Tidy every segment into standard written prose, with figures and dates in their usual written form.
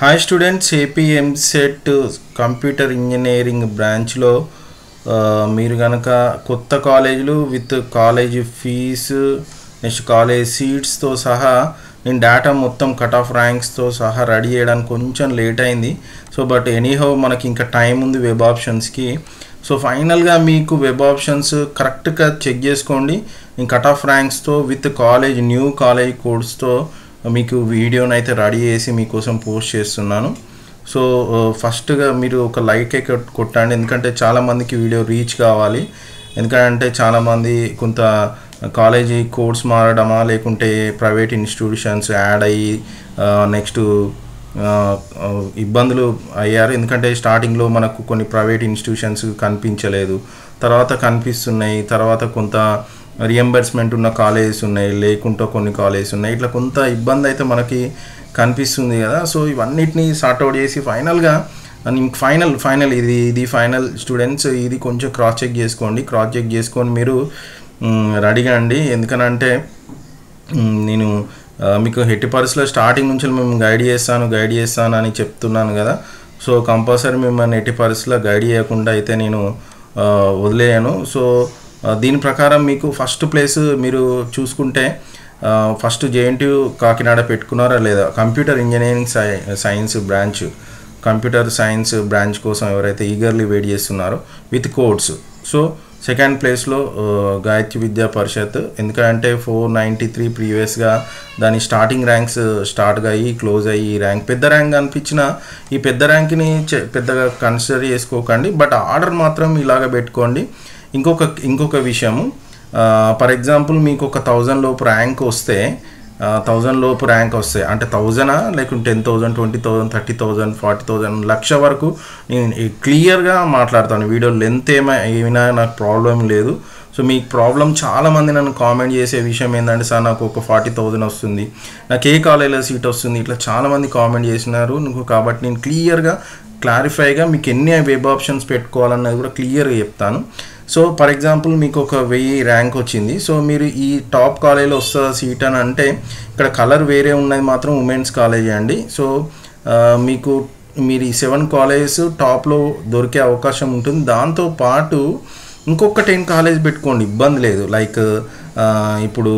Hi students, AP EAMCET computer engineering బ్రాంచ్లో మీరు కనుక కొత్త కాలేజీలు with college fee next college సీట్స్తో సహా నేను డేటా మొత్తం కట్ ఆఫ్ ర్యాంక్స్తో సహా రెడీ చేయడానికి కొంచెం లేట్ అయింది. సో బట్ ఎనీహౌ మనకి ఇంకా టైం ఉంది వెబ్ ఆప్షన్స్కి. సో ఫైనల్గా మీకు వెబ్ ఆప్షన్స్ కరెక్ట్గా చెక్ చేసుకోండి. నేను కట్ ఆఫ్ ర్యాంక్స్తో విత్ కాలేజ్ న్యూ కాలేజ్ కోడ్స్తో మీకు వీడియోని అయితే రెడీ చేసి మీకోసం పోస్ట్ చేస్తున్నాను. సో ఫస్ట్గా మీరు ఒక లైక్ కొట్టండి, ఎందుకంటే చాలామందికి వీడియో రీచ్ కావాలి. ఎందుకంటే చాలామంది కొంత కాలేజీ కోర్స్ మారడమా లేకుంటే ప్రైవేట్ ఇన్స్టిట్యూషన్స్ యాడ్ అయ్యి నెక్స్ట్ ఇబ్బందులు అయ్యారు. ఎందుకంటే స్టార్టింగ్లో మనకు కొన్ని ప్రైవేట్ ఇన్స్టిట్యూషన్స్ కనిపించలేదు, తర్వాత కనిపిస్తున్నాయి, తర్వాత కొంత రియంబర్స్మెంట్ ఉన్న కాలేజెస్ ఉన్నాయి, లేకుంటే కొన్ని కాలేజెస్ ఉన్నాయి. ఇట్లా కొంత ఇబ్బంది అయితే మనకి కనిపిస్తుంది కదా. సో ఇవన్నిటిని సార్ట్అవుట్ చేసి ఫైనల్గా ఫైనల్ ఇది ఫైనల్ స్టూడెంట్స్, ఇది కొంచెం క్రాస్ చెక్ చేసుకొని మీరు రెడీగా అండి. ఎందుకనంటే నేను మీకు ఎట్టి పరిస్థితుల్లో స్టార్టింగ్ నుంచి మేము గైడ్ చేస్తాను అని చెప్తున్నాను కదా. సో కంపల్సరీ మిమ్మల్ని ఎట్టి పరిస్థితుల్లో గైడ్ చేయకుండా అయితే నేను వదిలేయను. సో దీని ప్రకారం మీకు ఫస్ట్ ప్లేస్ మీరు చూసుకుంటే ఫస్ట్ జేఎన్టీయూ కాకినాడ పెట్టుకున్నారా లేదా, computer engineering computer science branch కోసం ఎవరైతే ఈగర్లీ వెయిట్ చేస్తున్నారో విత్ కోడ్స్. సో సెకండ్ ప్లేస్లో గాయత్రి విద్యా పరిషత్, ఎందుకంటే 493 ప్రీవియస్గా దాని స్టార్టింగ్ ర్యాంక్స్ స్టార్ట్గా అయ్యి క్లోజ్ అయ్యి ఈ ర్యాంక్ పెద్ద ర్యాంక్ అనిపించిన ఈ పెద్ద ర్యాంక్ని పెద్దగా కన్సిడర్ చేసుకోకండి, బట్ ఆర్డర్ మాత్రం ఇలాగ పెట్టుకోండి. ఇంకొక విషయము, ఫర్ ఎగ్జాంపుల్ మీకు ఒక 1000 లోపు ర్యాంక్ వస్తే అంటే 1000 లేకుంటే 10,000 20,000 30,000 40,000 లక్ష వరకు నేను క్లియర్గా మాట్లాడతాను. వీడియో లెంత్ ఏమైనా నాకు ప్రాబ్లం లేదు. సో మీకు ప్రాబ్లం చాలామంది నన్ను కామెంట్ చేసే విషయం ఏంటంటే, సార్ నాకు ఒక 40,000 వస్తుంది, నాకు ఏ కాలేజీలో సీట్ వస్తుంది, ఇట్లా చాలామంది కామెంట్ చేసినారు. కాబట్టి నేను క్లారిఫైగా మీకు ఎన్ని వెబ్ ఆప్షన్స్ పెట్టుకోవాలన్నది కూడా క్లియర్గా చెప్తాను. సో ఫర్ ఎగ్జాంపుల్ మీకు ఒక 1000 ర్యాంక్ వచ్చింది. సో మీరు ఈ టాప్ కాలేజీలో వస్తుందా సీట్ అని అంటే, ఇక్కడ కలర్ వేరే ఉన్నది మాత్రం ఉమెన్స్ కాలేజీ అండి. సో మీరు ఈ 7 కాలేజెస్ టాప్లో దొరికే అవకాశం ఉంటుంది. దాంతోపాటు ఇంకొక 10 కాలేజ్ పెట్టుకోండి, ఇబ్బంది లేదు. లైక్ ఇప్పుడు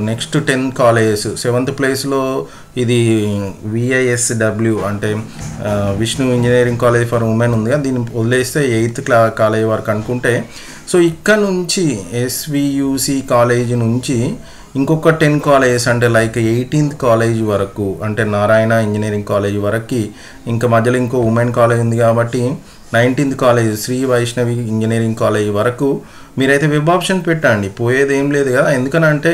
నెక్స్ట్ 10 కాలేజెస్ 7th ప్లేస్లో ఇది VISW అంటే Vishnu engineering college for women ఉంది కదా, దీన్ని వదిలేస్తే 8th కాలేజ్ వరకు అనుకుంటే, సో ఇక్కడ నుంచి SVUC కాలేజ్ నుంచి ఇంకొక 10 కాలేజెస్ అంటే లైక్ 18th కాలేజ్ వరకు, అంటే నారాయణ ఇంజనీరింగ్ కాలేజ్ వరకు, ఇంకా మధ్యలో ఇంకో ఉమెన్ కాలేజ్ ఉంది కాబట్టి 19th college Sri Vaishnavi engineering college వరకు మీరైతే వెబ్ ఆప్షన్ పెట్టండి, పోయేది ఏం లేదు కదా. ఎందుకనంటే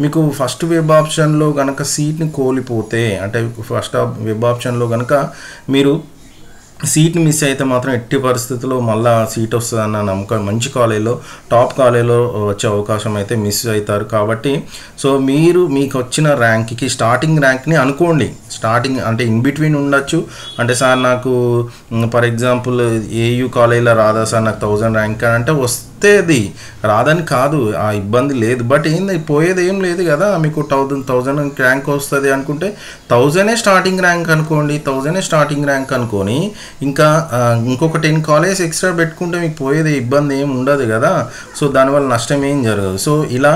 మీకు ఫస్ట్ వెబ్ ఆప్షన్లో కనుక సీట్ని కోల్పోతే, అంటే ఫస్ట్ వెబ్ ఆప్షన్లో కనుక మీరు సీట్ని మిస్ అయితే మాత్రం ఎట్టి పరిస్థితుల్లో మళ్ళీ సీట్ వస్తుందన్న నమ్మకం, మంచి కాలేజీలో టాప్ కాలేజీలో వచ్చే అవకాశం అయితే మిస్ అవుతారు. కాబట్టి సో మీకు వచ్చిన ర్యాంక్కి స్టార్టింగ్ ర్యాంక్ని అనుకోండి. స్టార్టింగ్ అంటే ఇన్ బిట్వీన్ ఉండొచ్చు. అంటే సార్ నాకు ఫర్ ఎగ్జాంపుల్ AU కాలేజీలో రాదా సార్, నాకు 1000 ర్యాంక్ అంటే వస్తేది, రాదని కాదు, ఆ ఇబ్బంది లేదు. బట్ ఏంది పోయేది ఏం లేదు కదా. మీకు 1000 ర్యాంక్ వస్తుంది అనుకుంటే 1000 స్టార్టింగ్ ర్యాంక్ అనుకోండి, 1000 స్టార్టింగ్ ర్యాంక్ అనుకొని ఇంకా ఇంకొక 10 కాలేజ్ ఎక్స్ట్రా పెట్టుకుంటే మీకు పోయేది ఇబ్బంది ఏమి ఉండదు కదా. సో దానివల్ల నష్టం ఏం జరగదు. సో ఇలా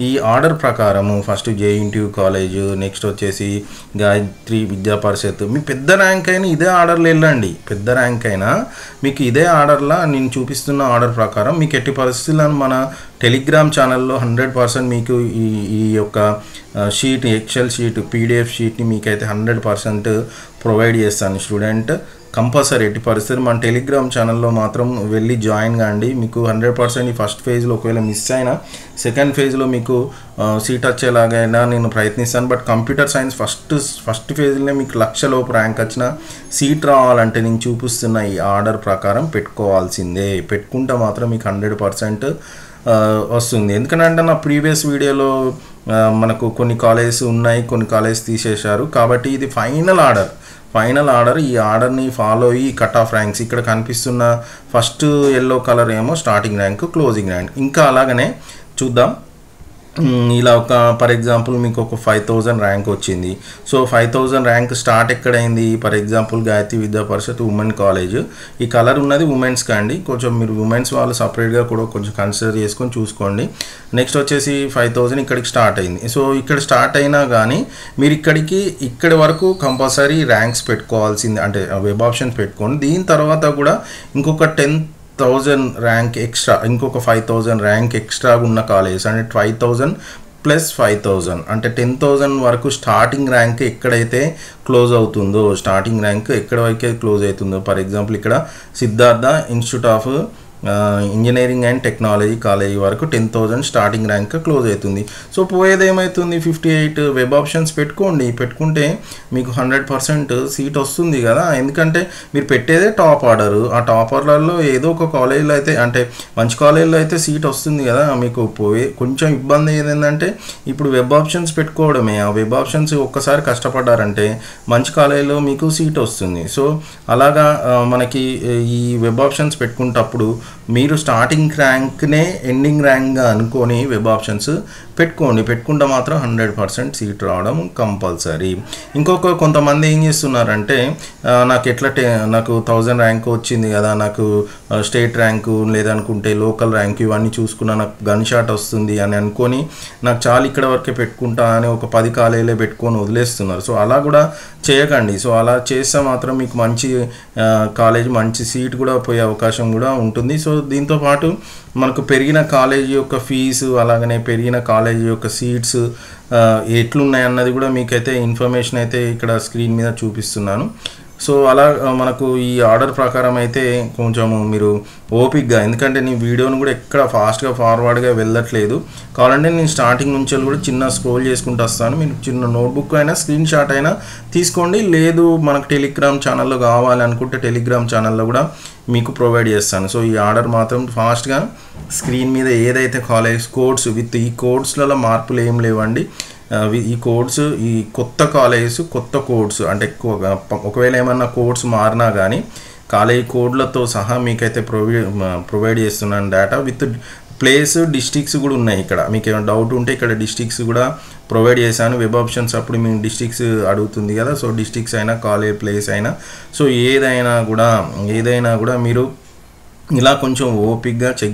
ఈ ఆర్డర్ ప్రకారము ఫస్ట్ JNTU కాలేజు, నెక్స్ట్ వచ్చేసి గాయత్రి విద్యా పరిషత్, మీ పెద్ద ర్యాంక్ అయినా ఇదే ఆర్డర్లో వెళ్ళండి. పెద్ద ర్యాంక్ అయినా మీకు ఇదే ఆర్డర్లో నేను చూపిస్తున్న ఆర్డర్ ప్రకారం మీకు ఎట్టి పరిస్థితులను మన టెలిగ్రామ్ ఛానల్లో 100% మీకు ఈ యొక్క షీట్, ఎక్సెల్ షీట్, PDF షీట్ని మీకైతే 100% ప్రొవైడ్ చేస్తాను స్టూడెంట్. కంపల్సరీ ఎట్టి పరిస్థితులు మన టెలిగ్రామ్ ఛానల్లో మాత్రం వెళ్ళి జాయిన్ కాండి. మీకు 100% ఈ ఫస్ట్ ఫేజ్లో ఒకవేళ మిస్ అయినా సెకండ్ ఫేజ్లో మీకు సీట్ వచ్చేలాగైనా నేను ప్రయత్నిస్తాను. బట్ కంప్యూటర్ సైన్స్ ఫస్ట్ ఫేజ్లోనే మీకు 1,00,000 లోపు ర్యాంక్ వచ్చిన సీట్ రావాలంటే నేను చూపిస్తున్న ఈ ఆర్డర్ ప్రకారం పెట్టుకోవాల్సిందే. పెట్టుకుంటే మాత్రం మీకు 100% వస్తుంది. ఎందుకంటే నా ప్రీవియస్ వీడియోలో మనకు కొన్ని కాలేజెస్ ఉన్నాయి, కొన్ని కాలేజెస్ తీసేశారు. కాబట్టి ఇది ఫైనల్ ఆర్డర్. ఈ ఆర్డర్ని ఫాలో అయ్యి కట్ ఆఫ్ ర్యాంక్స్ ఇక్కడ కనిపిస్తున్న ఫస్ట్ ఎల్లో కలర్ ఏమో స్టార్టింగ్ ర్యాంక్, క్లోజింగ్ ర్యాంక్, ఇంకా అలాగనే చూద్దాం. ఇలా ఒక ఫర్ ఎగ్జాంపుల్ మీకు ఒక 5000 ర్యాంక్ వచ్చింది. సో 5000 ర్యాంక్ స్టార్ట్ ఎక్కడైంది? For example Gayatri Vidya Parishad women college. ఈ కలర్ ఉన్నది ఉమెన్స్కి అండి. కొంచెం మీరు ఉమెన్స్ వాళ్ళు సపరేట్గా కూడా కొంచెం కన్సిడర్ చేసుకొని చూసుకోండి. నెక్స్ట్ వచ్చేసి 5000 ఇక్కడికి స్టార్ట్ అయింది. సో ఇక్కడ స్టార్ట్ అయినా కానీ మీరు ఇక్కడి వరకు కంపల్సరీ ర్యాంక్స్ పెట్టుకోవాల్సింది, అంటే వెబ్ ఆప్షన్స్ పెట్టుకోండి. దీని తర్వాత కూడా ఇంకొక 10,000 ర్యాంక్ ఎక్స్ట్రా, ఇంకొక 5000 ర్యాంక్ ఎక్స్ట్రా ఉన్న కాలేజెస్, అంటే 5000 ప్లస్ 5000 అంటే 10,000 వరకు స్టార్టింగ్ ర్యాంక్ ఎక్కడైతే క్లోజ్ అవుతుందో, స్టార్టింగ్ ర్యాంక్ ఎక్కడ వరకే క్లోజ్ అవుతుందో, ఫర్ ఎగ్జాంపుల్ ఇక్కడ Siddhartha institute of engineering and technology college వరకు 10,000 స్టార్టింగ్ ర్యాంక్ క్లోజ్ అవుతుంది. సో పోయేది ఏమవుతుంది? 58 వెబ్ ఆప్షన్స్ పెట్టుకుంటే మీకు 100% సీట్ వస్తుంది కదా. ఎందుకంటే మీరు పెట్టేదే టాప్ ఆర్డరు. ఆ టాప్ ఆర్డర్లో ఏదో ఒక కాలేజీలో అయితే, అంటే మంచి కాలేజీలో అయితే సీట్ వస్తుంది కదా. మీకు కొంచెం ఇబ్బంది ఏంటంటే ఇప్పుడు వెబ్ ఆప్షన్స్ పెట్టుకోవడమే. ఆ వెబ్ ఆప్షన్స్ ఒక్కసారి కష్టపడ్డారంటే మంచి కాలేజీలో మీకు సీట్ వస్తుంది. సో అలాగా మనకి ఈ వెబ్ ఆప్షన్స్ పెట్టుకునేటప్పుడు మీరు స్టార్టింగ్ ర్యాంక్నే ఎండింగ్ ర్యాంక్గా అనుకొని వెబ్ ఆప్షన్స్ పెట్టుకుంటే మాత్రం 100% సీట్ రావడం కంపల్సరీ. కొంతమంది ఏం చేస్తున్నారంటే నాకు 1000 ర్యాంక్ వచ్చింది కదా, నాకు స్టేట్ ర్యాంకు లేదనుకుంటే లోకల్ ర్యాంక్ ఇవన్నీ చూసుకున్నా నాకు గన్ షాట్ వస్తుంది అని అనుకొని నాకు చాలా ఇక్కడ వరకే పెట్టుకుంటా అని ఒక 10 కాలేజీలే పెట్టుకొని వదిలేస్తున్నారు. సో అలా కూడా చేయకండి. సో అలా చేస్తే మాత్రం మీకు మంచి కాలేజ్, మంచి సీట్ కూడా పోయే అవకాశం కూడా ఉంటుంది. సో దీంతోపాటు మనకు పెరిగిన కాలేజీ యొక్క ఫీజు, అలాగనే పెరిగిన కాలేజీ యొక్క సీట్స్ ఎట్లున్నాయన్నది కూడా మీకైతే ఇన్ఫర్మేషన్ అయితే ఇక్కడ స్క్రీన్ మీద చూపిస్తున్నాను. సో అలా మనకు ఈ ఆర్డర్ ప్రకారం అయితే కొంచెము మీరు ఓపిక్గా, ఎందుకంటే నేను వీడియోను కూడా ఎక్కడ ఫాస్ట్గా ఫార్వర్డ్గా వెళ్ళట్లేదు. కావాలంటే నేను స్టార్టింగ్ నుంచి కూడా చిన్న స్క్రోల్ చేసుకుంటూ వస్తాను. మీరు చిన్న నోట్బుక్ అయినా స్క్రీన్ షాట్ అయినా తీసుకోండి. లేదు మనకు టెలిగ్రామ్ ఛానల్లో కావాలనుకుంటే టెలిగ్రామ్ ఛానల్లో కూడా మీకు ప్రొవైడ్ చేస్తాను. సో ఈ ఆర్డర్ మాత్రం ఫాస్ట్గా స్క్రీన్ మీద ఏదైతే కాలేజ్ కోడ్స్ విత్ ఈ కోడ్స్లలో మార్పులు ఏం లేవండి. ఈ కోడ్స్, ఈ కొత్త కాలేజెస్ కొత్త కోడ్స్, అంటే ఒకవేళ ఏమన్నా కోడ్స్ మారినా కానీ కాలేజీ కోడ్లతో సహా మీకైతే ప్రొవైడ్ చేస్తున్నాను డేటా. విత్ ప్లేస్, డిస్ట్రిక్ట్స్ కూడా ఉన్నాయి. ఇక్కడ మీకు ఏమైనా డౌట్ ఉంటే ఇక్కడ డిస్ట్రిక్ట్స్ కూడా ప్రొవైడ్ చేశాను. వెబ్ ఆప్షన్స్ అప్పుడు మీ డిస్ట్రిక్ట్స్ అడుగుతుంది కదా. సో డిస్ట్రిక్ట్స్ అయినా కాలేజ్ ప్లేస్ అయినా, సో ఏదైనా కూడా మీరు ఇలా కొంచెం ఓపిక్గా చెక్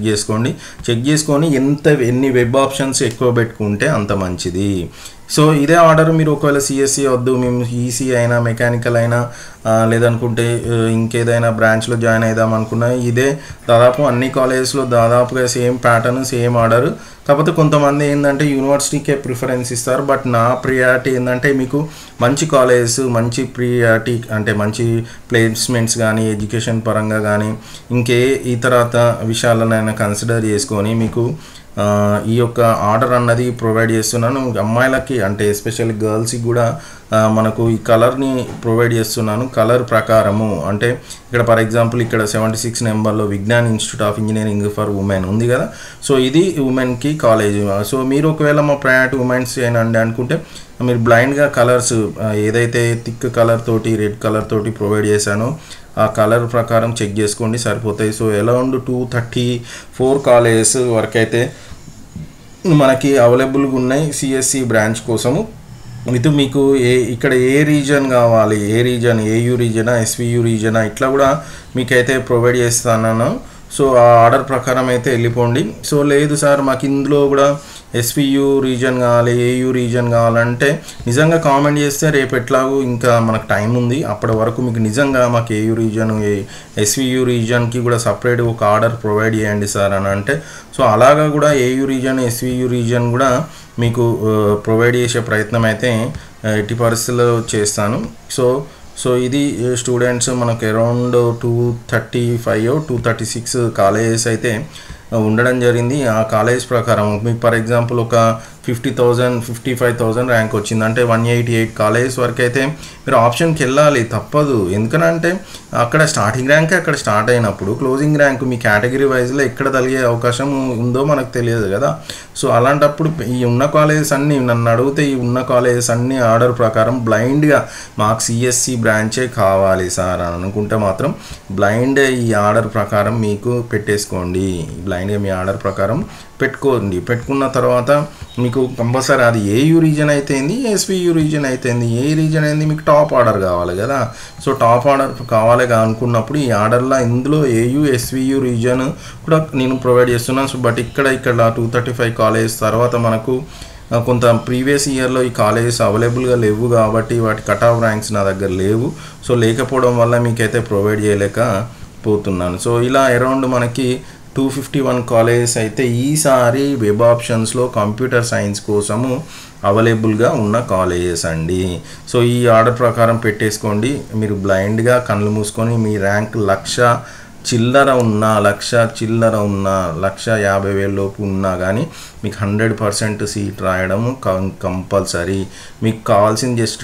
చేసుకొని ఎన్ని వెబ్ ఆప్షన్స్ ఎక్కువ పెట్టుకుంటే అంత మంచిది. సో ఇదే ఆర్డర్ మీరు ఒకవేళ సిఎస్సి వద్దు, మేము ఈసీ అయినా మెకానికల్ అయినా లేదనుకుంటే ఇంకేదైనా బ్రాంచ్లో జాయిన్ అవుదాం అనుకున్నా, ఇదే దాదాపు అన్ని కాలేజెస్లో దాదాపుగా సేమ్ ప్యాటర్న్, సేమ్ ఆర్డర్. కాకపోతే కొంతమంది ఏంటంటే యూనివర్సిటీకే ప్రిఫరెన్స్ ఇస్తారు. బట్ నా ప్రియారిటీ ఏంటంటే మీకు మంచి కాలేజెస్, మంచి ప్రియారిటీ, అంటే మంచి ప్లేస్మెంట్స్ కానీ ఎడ్యుకేషన్ పరంగా కానీ ఇంకే ఇతరత విషయాలనైనా కన్సిడర్ చేసుకొని మీకు ఈ యొక్క ఆర్డర్ అన్నది ప్రొవైడ్ చేస్తున్నాను. అమ్మాయిలకి అంటే ఎస్పెషల్లీ గర్ల్స్కి కూడా మనకు ఈ కలర్ని ప్రొవైడ్ చేస్తున్నాను. కలర్ ప్రకారము అంటే ఇక్కడ ఫర్ ఎగ్జాంపుల్ ఇక్కడ 76 నెంబర్లో Vignan institute of engineering for women ఉంది కదా. సో ఇది ఉమెన్కి కాలేజ్. సో మీరు ఒకవేళ మా ప్రయారిటీ ఉమెన్స్ ఏనండి అనుకుంటే మీరు బ్లైండ్గా కలర్స్ ఏదైతే థిక్ కలర్ తోటి, రెడ్ కలర్ తోటి ప్రొవైడ్ చేశానో ఆ కలర్ ప్రకారం చెక్ చేసుకోండి, సరిపోతాయి. సో అరౌండ్ 234 కాలేజెస్ వరకు అయితే మనకి అవైలబుల్గా ఉన్నాయి సిఎస్సి బ్రాంచ్ కోసము. విత్ మీకు ఇక్కడ ఏ రీజన్ కావాలి, ఏ రీజన్, ఏయూ రీజనా, ఎస్వియు రీజనా, ఇట్లా కూడా మీకైతే ప్రొవైడ్ చేస్తాను. సో ఆ ఆర్డర్ ప్రకారం అయితే వెళ్ళిపోండి. సో లేదు సార్ మాకు ఇందులో కూడా ఎస్వియు రీజన్ కావాలి, ఏయూ రీజన్ కావాలంటే నిజంగా కామెంట్ చేస్తే రేపు ఎట్లాగూ ఇంకా మనకు టైం ఉంది, అప్పటి వరకు మీకు నిజంగా మాకు ఏయూ రీజన్, ఎస్వియు రీజన్కి కూడా సపరేట్ ఒక ఆర్డర్ ప్రొవైడ్ చేయండి సార్ అని అంటే, సో అలాగా కూడా ఏయూ రీజన్, ఎస్వియు రీజన్ కూడా మీకు ప్రొవైడ్ చేసే ప్రయత్నం అయితే ఎట్టి పరిస్థితుల్లో చేస్తాను. సో ఇది స్టూడెంట్స్ మనకు అరౌండ్ 235 236 కాలేజెస్ అయితే ఉండడం జరిగింది. ఆ కాలేజ్ ప్రకారం మీకు ఫర్ ఎగ్జాంపుల్ ఒక 50,000 55,000 ర్యాంక్ వచ్చింది అంటే 188 కాలేజెస్ వరకు అయితే మీరు ఆప్షన్కి వెళ్ళాలి, తప్పదు. ఎందుకనంటే అక్కడ స్టార్టింగ్ ర్యాంక్ అక్కడ స్టార్ట్ అయినప్పుడు క్లోజింగ్ ర్యాంక్ మీ కేటగిరీ వైజ్లో ఎక్కడ తగిలే అవకాశం ఉందో మనకు తెలియదు కదా. సో అలాంటప్పుడు ఈ ఉన్న కాలేజెస్ అన్నీ నన్ను అడిగితే ఈ ఉన్న కాలేజెస్ అన్నీ ఆర్డర్ ప్రకారం బ్లైండ్గా మాకు సిఎస్సి బ్రాంచే కావాలి సార్ అని అనుకుంటే మాత్రం బ్లైండ్ ఈ ఆర్డర్ ప్రకారం మీకు పెట్టేసుకోండి. బ్లైండ్గా మీ ఆర్డర్ ప్రకారం పెట్టుకోండి. పెట్టుకున్న తర్వాత మీకు కంపల్సరీ అది ఏయూ రీజన్ అయితేంది, ఎస్వియు రీజన్ అయితేంది, ఏ రీజన్ అయింది మీకు టాప్ ఆర్డర్ కావాలి కదా. సో టాప్ ఆర్డర్ కావాలి అనుకున్నప్పుడు ఈ ఆర్డర్లో ఇందులో ఏయూ ఎస్వియు రీజన్ కూడా నేను ప్రొవైడ్ చేస్తున్నాను. సో బట్ ఇక్కడ 235 కాలేజ్ తర్వాత మనకు కొంత ప్రీవియస్ ఇయర్లో ఈ కాలేజెస్ అవైలబుల్గా లేవు కాబట్టి వాటి కట్ ఆఫ్ ర్యాంక్స్ నా దగ్గర లేవు. సో లేకపోవడం వల్ల మీకైతే ప్రొవైడ్ చేయలేకపోతున్నాను. సో ఇలా అరౌండ్ మనకి 251 కాలేజెస్ అయితే ఈసారి వెబ్ ఆప్షన్స్లో కంప్యూటర్ సైన్స్ కోసము అవైలబుల్గా ఉన్న కాలేజెస్ అండి. సో ఈ ఆర్డర్ ప్రకారం పెట్టేసుకోండి. మీరు బ్లైండ్గా కళ్ళు మూసుకొని మీ ర్యాంక్ 1,00,000 చిల్లర ఉన్నా 1,50,000 లోపు ఉన్నా కానీ మీకు 100% సీట్ రాయడం కంపల్సరీ. మీకు కావాల్సింది జస్ట్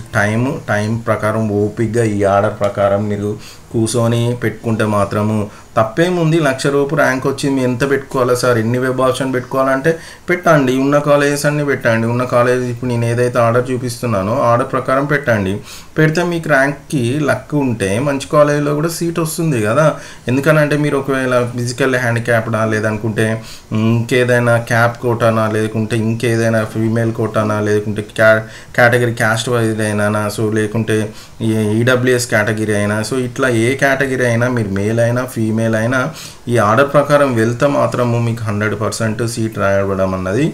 టైం ప్రకారం ఓపిక్గా ఈ ఆర్డర్ ప్రకారం మీరు కూర్చొని పెట్టుకుంటే మాత్రము తప్పేముంది. 1,00,000 రూపు ర్యాంక్ వచ్చి మీరు ఎంత పెట్టుకోవాలా సార్, ఎన్ని వెబ్ ఆప్షన్ పెట్టుకోవాలంటే పెట్టండి, ఉన్న కాలేజెస్ అన్నీ పెట్టండి. ఉన్న కాలేజెస్ ఇప్పుడు నేను ఏదైతే ఆర్డర్ చూపిస్తున్నానో ఆర్డర్ ప్రకారం పెట్టండి. పెడితే మీకు ర్యాంక్కి లక్ ఉంటే మంచి కాలేజీలో కూడా సీట్ వస్తుంది కదా. ఎందుకనంటే మీరు ఒకవేళ ఫిజికల్ హ్యాండిక్యాప్డా లేదనుకుంటే ఇంకేదైనా క్యాప్ కోటానా లేకుంటే ఇంకేదైనా ఫీమేల్ కోటానా లేకుంటే కేటగిరీ క్యాస్ట్ వైజ్ అయినా సో లేకుంటే ఈడబ్ల్యూఎస్ కేటగిరీ అయినా సో ఇట్లా ఏ కేటగిరీ అయినా మీరు మేల్ అయినా ఫీమేల్ అయినా ఈ ఆర్డర్ ప్రకారం వెళ్తే మాత్రము మీకు 100% సీట్ రాయడం అన్నది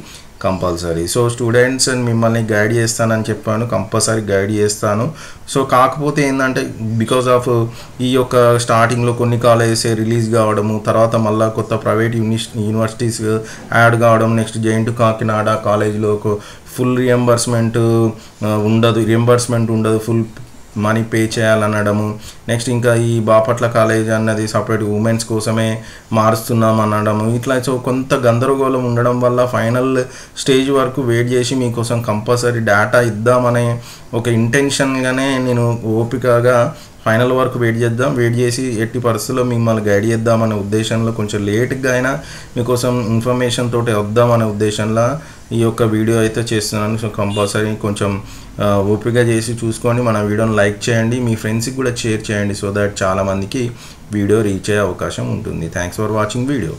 కంపల్సరీ. సో స్టూడెంట్స్ మిమ్మల్ని గైడ్ చేస్తానని చెప్పాను, కంపల్సరీ గైడ్ చేస్తాను. సో కాకపోతే ఏంటంటే బికాజ్ ఆఫ్ ఈ యొక్క స్టార్టింగ్లో కొన్ని కాలేజెస్ రిలీజ్ కావడము, తర్వాత మళ్ళీ కొత్త ప్రైవేట్ యూనివర్సిటీస్ యాడ్ కావడం, నెక్స్ట్ జైంట్ కాకినాడ కాలేజ్లో ఫుల్ రియంబర్స్మెంట్ ఉండదు, ఫుల్ మనీ పే చేయాలనడము, నెక్స్ట్ ఇంకా ఈ బాపట్ల కాలేజ్ అన్నది సపరేట్ ఉమెన్స్ కోసమే మారుస్తున్నాం అనడము, ఇట్లా సో కొంత గందరగోళం ఉండడం వల్ల ఫైనల్ స్టేజ్ వరకు వెయిట్ చేసి మీకోసం కంపల్సరీ డేటా ఇద్దామనే ఒక ఇంటెన్షన్గానే నేను ఓపికగా ఫైనల్ వరకు వెయిట్ చేసి ఎట్టి పరిస్థితుల్లో మిమ్మల్ని గైడ్ చేద్దామనే ఉద్దేశంలో కొంచెం లేట్గా అయినా మీకోసం ఇన్ఫర్మేషన్ తోటి వద్దామనే ఉద్దేశంలో ఈ యొక్క వీడియో అయితే చేస్తున్నాను. సో కంపల్సరీ కొంచెం ఓపిక చేసి చూసుకొని మన వీడియోని లైక్ చేయండి, మీ ఫ్రెండ్స్కి కూడా షేర్ చేయండి సో దట్ చాలామందికి వీడియో రీచ్ అయ్యే అవకాశం ఉంటుంది. Thanks for watching video.